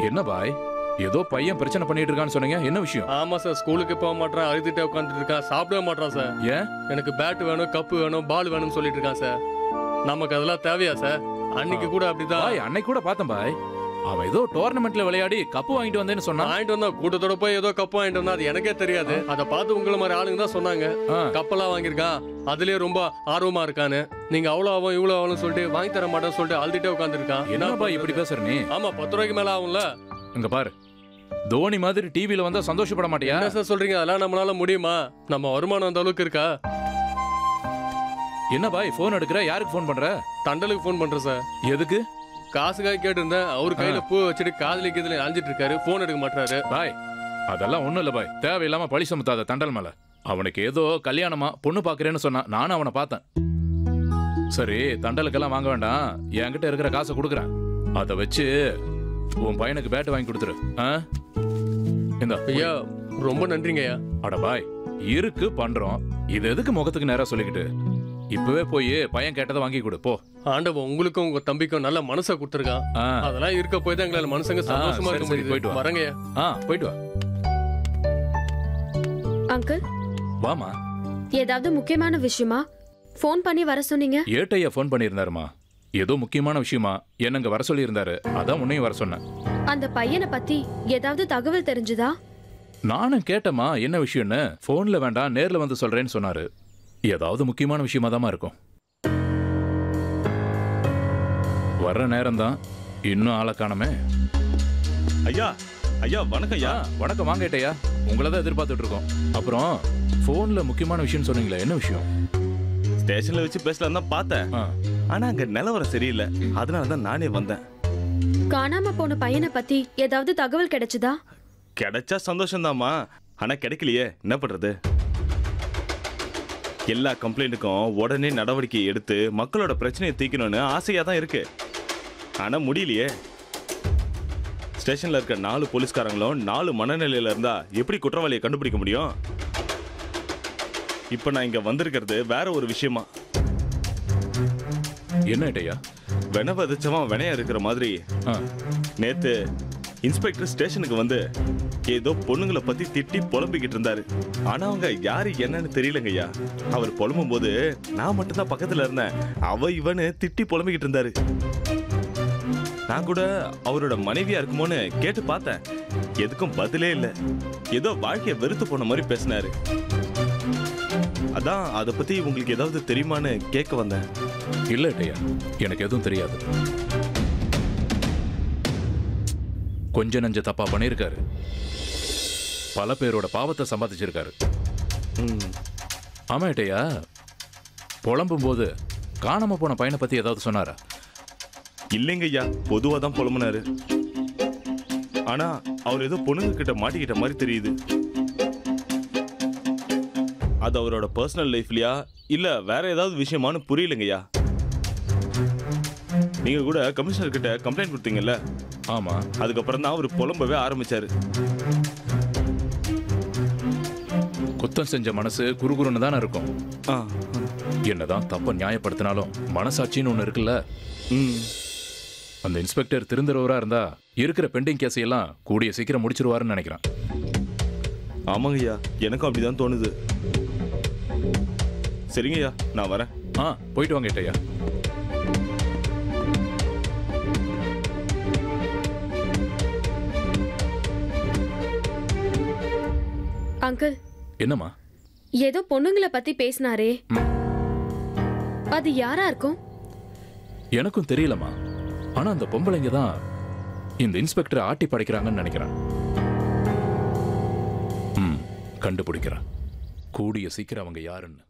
என்ன பாய், ஏதோ பையன் பிரச்சனை பண்ணிட்டு இருக்கான்னு சொன்னீங்க, என்ன விஷயம்? ஆமா சார், ஸ்கூலுக்கு போக மாட்டான், அழுதுட்டே உட்காந்துட்டு இருக்கான், சாப்பிடவே மாட்டான் சார். ஏன்? எனக்கு பேட் வேணும், கப்பு வேணும், பால் வேணும்னு சொல்லிட்டு இருக்கான் சார். நமக்கு அதெல்லாம் தேவையா சார்? அன்னைக்கு கூட அப்படிதான். பாய், அன்னைக்கு கூட பார்த்தேன் பாய், அவன் ஏதோ டோர்னமெண்ட்ல விளையாடி கப்பு வாங்கிட்டு வந்தேன்னு சொன்னான். வாங்கிட்டு வந்தா கூட்டத்தோட போய் ஏதோ கப்பு வாங்கிட்டு வந்தா, அது எனக்கே தெரியாது. அதை பார்த்து உங்களை மாதிரி ஆளுங்க தான் சொன்னாங்க கப்பெல்லாம் வாங்கியிருக்கான், அதுலயே ரொம்ப ஆர்வமா இருக்கான்னு. நீங்க அவ்வளோ ஆகும் இவ்வளோ ஆகும் சொல்லிட்டு வாங்கி தர மாட்டேன்னு சொல்லிட்டு அழுதுட்டே உட்காந்துருக்கான். என்ன பாய் இப்படி பேசுற நீ? ஆமா, 10 ரூபாய்க்கு மேல ஆகும்ல. இங்க பாரு, தோனி மாதிரி டிவில வந்தா சந்தோஷப்பட மாட்டியா? என்ன சார் சொல்றீங்க? அதெல்லாம் நம்மளால முடியுமா? நம்ம வருமானம் அந்த அளவுக்கு இருக்கா? என்ன பாய் போன் எடுக்கிற? யாருக்கு போன் பண்ற? தண்டலுக்கு போன் பண்றேன் சார். எதுக்கு? காசுக்காக கேட்டிருந்தேன். அவரு கையில பூ வச்சுட்டு காதலி கீதல அழிஞ்சிட்டு இருக்காரு, போன் எடுக்க மாட்டாரு. பாய், அதெல்லாம் ஒண்ணும் இல்ல பாய், தேவையில்லாம பழி சுமத்தாத தண்டல் மேல. அவனுக்கு ஏதோ கல்யாணமா பொண்ணு பாக்குறேன்னு சொன்னா, நானும் அவனை பார்த்தேன். சரி, தண்டலுக்கெல்லாம் வாங்க வேண்டாம், என்கிட்ட இருக்கிற காசை கொடுக்குறேன், அதை வச்சு உன் பையனுக்கு பேட் வாங்கி கொடுத்துரு. இந்த ஐயா ரொம்ப நன்றிங்க ஐயா. அட பாய், இருக்கு பண்றோம், இது எதுக்கு முகத்துக்கு நேரா சொல்லிக்கிட்டு? இப்பவே போய் பையன் கேட்டதை வாங்கி கொடு போ. ஆண்டவன் உங்களுக்கும் உங்க தம்பிக்கும் நல்ல மனசை கொடுத்துருக்கான். அதெல்லாம் இருக்க போய் தான் எங்களால மனுஷங்க சந்தோஷமா இருக்க முடியுது. போயிட்டு வா. வரங்க. போயிட்டு வா. அங்கிள் வாமா. ஏதாவது முக்கியமான விஷயமா ஃபோன் பண்ணி வர சொன்னீங்க? ஏட்டையா ஃபோன் பண்ணியிருந்தாருமா, ஏதோ முக்கியமான விஷயமா என்னங்க வர சொல்லி இருந்தாரு, அதான் உன்னையும் வர சொன்னேன். அந்த பையனை பத்தி ஏதாவது தகவல் தெரிஞ்சுதா? நானும் கேட்டமா என்ன விஷயம்னு. போன்ல வேண்டாம் நேர்ல வந்து சொல்றேன்னு சொன்னாரு. ஏதாவது முக்கியமான விஷயமா தான் இருக்கும். வர்ற நேரம் தான், இன்னும் ஆளை காணமே. ஐயா ஐயா வணக்கம் ஐயா. வணக்கம், வாங்க ஏட்டையா, உங்களை தான் எதிர்பார்த்துட்டு இருக்கோம். அப்புறம் போன்ல முக்கியமான விஷயம் சொன்னீங்களே, என்ன விஷயம்? ஸ்டேஷன்ல வச்சு பேசலாம் தான் பார்த்தேன், ஆனா அங்க நிலவரம் சரியில்லை, அதனாலதான் நானே வந்தேன். காணாம போன பையனை பத்தி ஏதாவது தகவல் கிடைச்சதா? கிடைச்சா சந்தோஷம்தாம்மா, ஆனா கிடைக்கலையே, என்ன பண்றது? எல்லா கம்ப்ளைண்ட்டுக்கும் உடனே நடவடிக்கை எடுத்து மக்களோட பிரச்சனையை தீர்க்கணும்னு ஆசையா தான் இருக்கு, ஆனா முடியலையே. ஸ்டேஷன்ல இருக்க 4 போலீஸ்காரங்களும் 4 மனநிலையில இருந்தா எப்படி குற்றவாளியை கண்டுபிடிக்க முடியும்? இப்ப நான் இங்க வந்திருக்கிறது வேற ஒரு விஷயமா. என்ன ஏட்டையா? வென விதைச்சவன் வினையா இருக்கிற மாதிரி நேத்து இன்ஸ்பெக்டர் ஸ்டேஷனுக்கு வந்து ஏதோ பொண்ணுங்களை பத்தி திட்டி புலம்பிக்கிட்டு இருந்தாரு. ஆனா அவங்க யாரு என்னன்னு தெரியலங்க ஐயா. அவர் புலம்பும் போது நான் மட்டும்தான் பக்கத்துல இருந்தேன். அவ இவனு திட்டி புலம்பிக்கிட்டு இருந்தாரு. நான் கூட அவரோட மனைவியா இருக்குமோன்னு கேட்டு பார்த்தேன், எதுக்கும் பதிலே இல்லை. ஏதோ வாழ்க்கையை வெறுத்து போன மாதிரி பேசினாரு. அதான் அதை பத்தி உங்களுக்கு ஏதாவது தெரியுமான்னு கேட்க வந்தேன். இல்ல ஏட்டையா, எனக்கு எதுவும் தெரியாது. கொஞ்ச நஞ்ச தப்பா பண்ணிருக்காரு, பல பேரோட பாவத்தை சம்பாதிச்சிருக்காரு. ஆமா ஏட்டையா, புலம்பும் போது காணாம போன பையனை பத்தி ஏதாவது சொன்னாரா? இல்லைங்க ஐயா, பொதுவா தான் புலம்புனாரு. ஆனா அவர் ஏதோ பொண்ணுங்க கிட்ட மாட்டிக்கிட்ட மாதிரி தெரியுது. அது அவரோட பர்சனல் லைஃப்லயா இல்ல வேற ஏதாவது விஷயமானு புரியலங்கய்யா. நீங்க கூட கமிஷனர் கிட்ட கம்ப்ளைண்ட் கொடுத்தீங்கல்ல? ஆமா. அதுக்கப்புறம் தான் அவர் புலம்பவே ஆரம்பிச்சாரு. குத்தம் செஞ்ச மனசு குறுகுறுன்னு தானே இருக்கும். என்னதான் தப்ப நியாயப்படுத்தினாலும் மனசாட்சின்னு ஒண்ணு இருக்குல்ல. அந்த இன்ஸ்பெக்டர் திருந்துறவரா இருந்தா இருக்கிற பெண்டிங் கேஸ் எல்லாம் கூடிய சீக்கிரம் முடிச்சிருவாருன்னு நினைக்கிறேன். ஆமாங்கய்யா, எனக்கும் அப்படிதான் தோணுது. சரிங்கய்யா, நான் வரேன். போயிட்டு வாங்க ஏட்டையா. அங்கிள். என்னம்மா? ஏதோ பொண்ணுங்களை பத்தி பேசினாரே, அது யாரா இருக்கும்? எனக்கும் தெரியலமா, ஆனா அந்த பொம்பளைங்க தான் இந்த இன்ஸ்பெக்டரை ஆட்டி படைக்கிறாங்கன்னு நினைக்கிறேன். கண்டுபிடிக்கிறேன் கூடிய சீக்கிரம் அவங்க யாருன்னு.